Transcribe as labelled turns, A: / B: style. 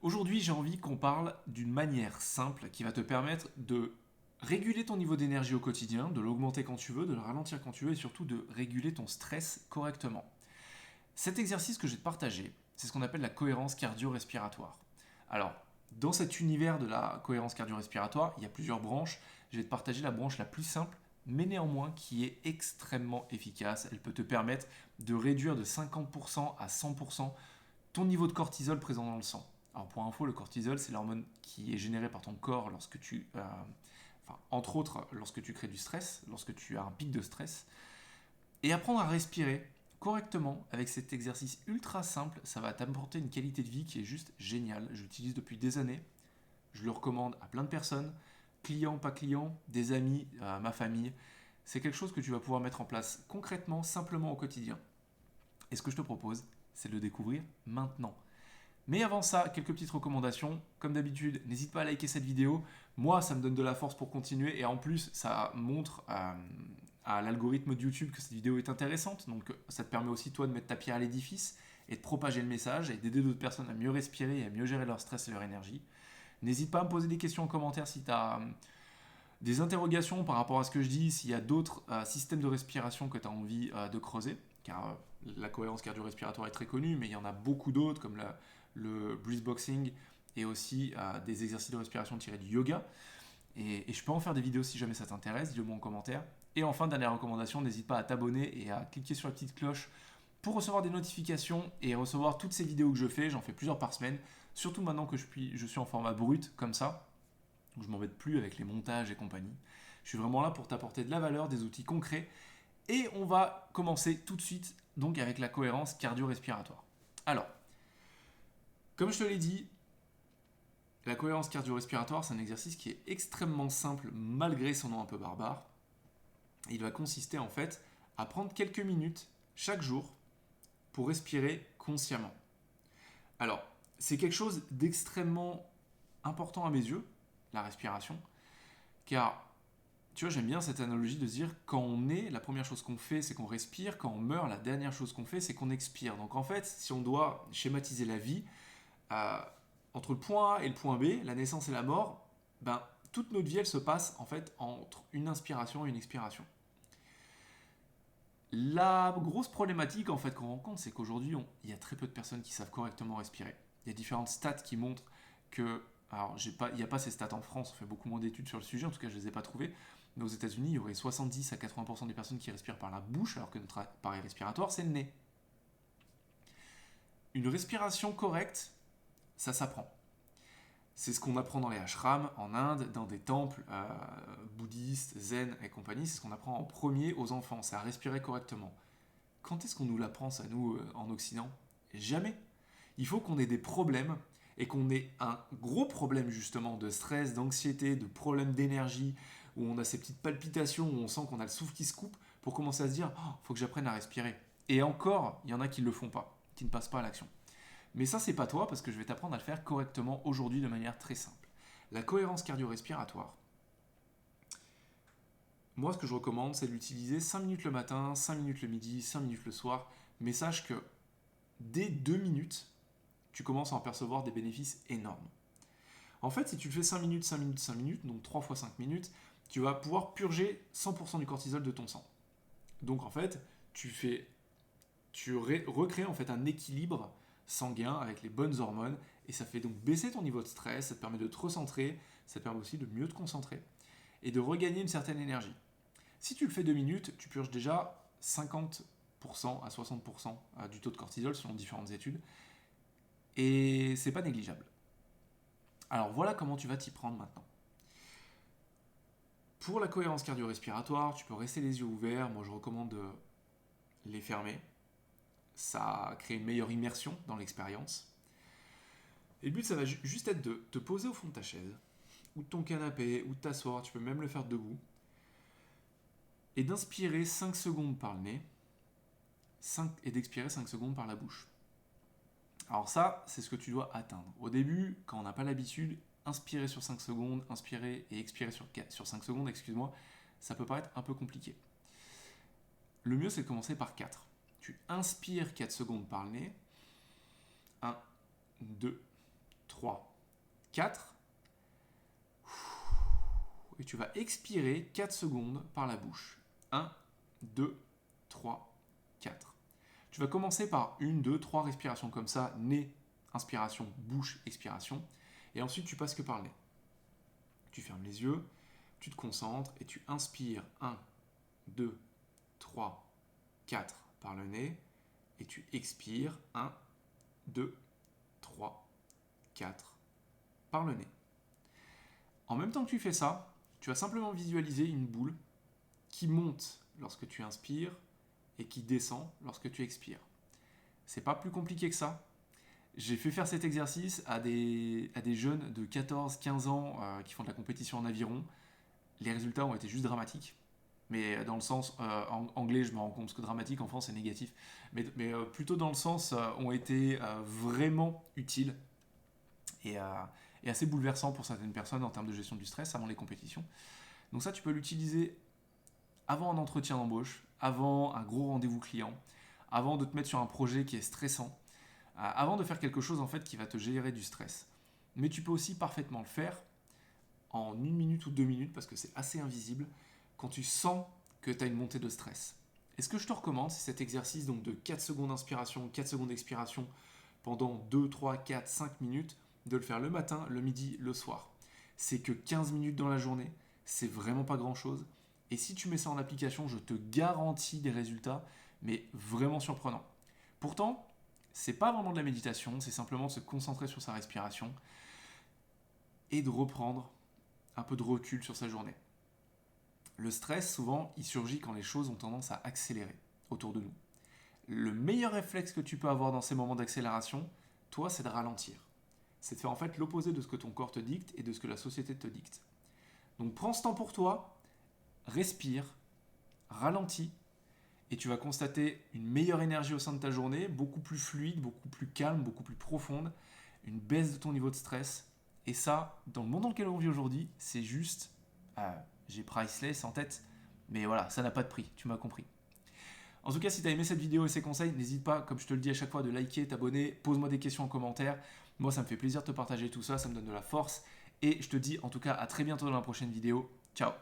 A: Aujourd'hui, j'ai envie qu'on parle d'une manière simple qui va te permettre de réguler ton niveau d'énergie au quotidien, de l'augmenter quand tu veux, de le ralentir quand tu veux et surtout de réguler ton stress correctement. Cet exercice que je vais te partager, c'est ce qu'on appelle la cohérence cardio-respiratoire. Alors, dans cet univers de la cohérence cardio-respiratoire, il y a plusieurs branches. Je vais te partager la branche la plus simple, mais néanmoins qui est extrêmement efficace. Elle peut te permettre de réduire de 50% à 100% ton niveau de cortisol présent dans le sang. Alors pour info, le cortisol, c'est l'hormone qui est générée par ton corps lorsque entre autres, lorsque tu crées du stress, lorsque tu as un pic de stress. Et apprendre à respirer correctement avec cet exercice ultra simple, ça va t'apporter une qualité de vie qui est juste géniale. Je l'utilise depuis des années. Je le recommande à plein de personnes, clients, pas clients, des amis, à ma famille. C'est quelque chose que tu vas pouvoir mettre en place concrètement, simplement au quotidien. Et ce que je te propose, c'est de le découvrir maintenant. Mais avant ça, quelques petites recommandations. Comme d'habitude, n'hésite pas à liker cette vidéo. Moi, ça me donne de la force pour continuer. Et en plus, ça montre à l'algorithme de YouTube que cette vidéo est intéressante. Donc, ça te permet aussi, toi, de mettre ta pierre à l'édifice et de propager le message et d'aider d'autres personnes à mieux respirer et à mieux gérer leur stress et leur énergie. N'hésite pas à me poser des questions en commentaire si tu as des interrogations par rapport à ce que je dis, s'il y a d'autres systèmes de respiration que tu as envie de creuser. Car la cohérence cardio-respiratoire est très connue, mais il y en a beaucoup d'autres, comme le breeze boxing et aussi des exercices de respiration tirés du yoga. Et je peux en faire des vidéos si jamais ça t'intéresse, dis-le moi en commentaire. Et enfin, dernière recommandation, n'hésite pas à t'abonner et à cliquer sur la petite cloche pour recevoir des notifications et recevoir toutes ces vidéos que je fais. J'en fais plusieurs par semaine, surtout maintenant que je suis en format brut comme ça. Donc je m'embête plus avec les montages et compagnie. Je suis vraiment là pour t'apporter de la valeur, des outils concrets. Et on va commencer tout de suite donc avec la cohérence cardio-respiratoire. Alors, comme je te l'ai dit, la cohérence cardio-respiratoire, c'est un exercice qui est extrêmement simple malgré son nom un peu barbare. Il va consister en fait à prendre quelques minutes chaque jour pour respirer consciemment. Alors, c'est quelque chose d'extrêmement important à mes yeux, la respiration, car tu vois, j'aime bien cette analogie de se dire quand on est, la première chose qu'on fait, c'est qu'on respire. Quand on meurt, la dernière chose qu'on fait, c'est qu'on expire. Donc en fait, si on doit schématiser la vie, euh, entre le point A et le point B, la naissance et la mort, ben, toute notre vie, elle se passe en fait entre une inspiration et une expiration. La grosse problématique en fait qu'on rencontre, c'est qu'aujourd'hui, il y a très peu de personnes qui savent correctement respirer. Il y a différentes stats qui montrent que, alors il n'y a pas ces stats en France, on fait beaucoup moins d'études sur le sujet, en tout cas je ne les ai pas trouvées, mais aux États-Unis, il y aurait 70 à 80% des personnes qui respirent par la bouche, alors que notre appareil respiratoire, c'est le nez. Une respiration correcte, ça s'apprend. C'est ce qu'on apprend dans les ashrams en Inde, dans des temples bouddhistes, zen et compagnie. C'est ce qu'on apprend en premier aux enfants, c'est à respirer correctement. Quand est-ce qu'on nous l'apprend ça, nous, en Occident? Jamais. Il faut qu'on ait des problèmes et qu'on ait un gros problème justement de stress, d'anxiété, de problèmes d'énergie, où on a ces petites palpitations, où on sent qu'on a le souffle qui se coupe, pour commencer à se dire oh, faut que j'apprenne à respirer. Et encore, il y en a qui ne le font pas, qui ne passent pas à l'action. Mais ça, c'est pas toi, parce que je vais t'apprendre à le faire correctement aujourd'hui de manière très simple. La cohérence cardio-respiratoire. Moi, ce que je recommande, c'est de l'utiliser 5 minutes le matin, 5 minutes le midi, 5 minutes le soir. Mais sache que dès 2 minutes, tu commences à en percevoir des bénéfices énormes. En fait, si tu le fais 5 minutes, 5 minutes, 5 minutes, donc 3 fois 5 minutes, tu vas pouvoir purger 100% du cortisol de ton sang. Donc en fait, tu recrées en fait un équilibre sanguin avec les bonnes hormones et ça fait donc baisser ton niveau de stress, ça te permet de te recentrer, ça te permet aussi de mieux te concentrer et de regagner une certaine énergie. Si tu le fais 2 minutes, tu purges déjà 50% à 60% du taux de cortisol selon différentes études et c'est pas négligeable. Alors voilà comment tu vas t'y prendre maintenant. Pour la cohérence cardio-respiratoire, tu peux rester les yeux ouverts. Moi, je recommande de les fermer. Ça crée une meilleure immersion dans l'expérience. Et le but, ça va juste être de te poser au fond de ta chaise, ou de ton canapé, ou de t'asseoir. Tu peux même le faire debout. Et d'inspirer 5 secondes par le nez et d'expirer 5 secondes par la bouche. Alors ça, c'est ce que tu dois atteindre. Au début, quand on n'a pas l'habitude, inspirer sur 5 secondes, inspirer et expirer sur 5 secondes, excuse-moi, ça peut paraître un peu compliqué. Le mieux, c'est de commencer par 4. Tu inspires 4 secondes par le nez. 1, 2, 3, 4. Et tu vas expirer 4 secondes par la bouche. 1, 2, 3, 4. Tu vas commencer par 1, 2, 3 respirations comme ça. Nez, inspiration, bouche, expiration. Et ensuite, tu passes que par le nez. Tu fermes les yeux, tu te concentres et tu inspires 1, 2, 3, 4 par le nez. Et tu expires 1, 2, 3, 4 par le nez. En même temps que tu fais ça, tu vas simplement visualiser une boule qui monte lorsque tu inspires et qui descend lorsque tu expires. C'est pas plus compliqué que ça. J'ai fait faire cet exercice à des jeunes de 14-15 ans qui font de la compétition en aviron. Les résultats ont été juste dramatiques. Mais dans le sens anglais, je me rends compte que dramatique en France c'est négatif. Mais plutôt dans le sens ont été vraiment utiles et assez bouleversants pour certaines personnes en termes de gestion du stress avant les compétitions. Donc ça, tu peux l'utiliser avant un entretien d'embauche, avant un gros rendez-vous client, avant de te mettre sur un projet qui est stressant, avant de faire quelque chose en fait qui va te générer du stress. Mais tu peux aussi parfaitement le faire en 1 minute ou 2 minutes parce que c'est assez invisible quand tu sens que tu as une montée de stress. Et ce que je te recommande, c'est cet exercice donc de 4 secondes d'inspiration, 4 secondes d'expiration pendant 2, 3, 4, 5 minutes, de le faire le matin, le midi, le soir. C'est que 15 minutes dans la journée, c'est vraiment pas grand-chose. Et si tu mets ça en application, je te garantis des résultats, mais vraiment surprenants. Pourtant, c'est pas vraiment de la méditation, c'est simplement se concentrer sur sa respiration et de reprendre un peu de recul sur sa journée. Le stress, souvent, il surgit quand les choses ont tendance à accélérer autour de nous. Le meilleur réflexe que tu peux avoir dans ces moments d'accélération, toi, c'est de ralentir. C'est de faire en fait l'opposé de ce que ton corps te dicte et de ce que la société te dicte. Donc prends ce temps pour toi, respire, ralentis, et tu vas constater une meilleure énergie au sein de ta journée, beaucoup plus fluide, beaucoup plus calme, beaucoup plus profonde, une baisse de ton niveau de stress. Et ça, dans le monde dans lequel on vit aujourd'hui, c'est juste, j'ai priceless en tête, mais voilà, ça n'a pas de prix, tu m'as compris. En tout cas, si tu as aimé cette vidéo et ces conseils, n'hésite pas, comme je te le dis à chaque fois, de liker, t'abonner, pose-moi des questions en commentaire. Moi, ça me fait plaisir de te partager tout ça, ça me donne de la force. Et je te dis en tout cas à très bientôt dans la prochaine vidéo. Ciao!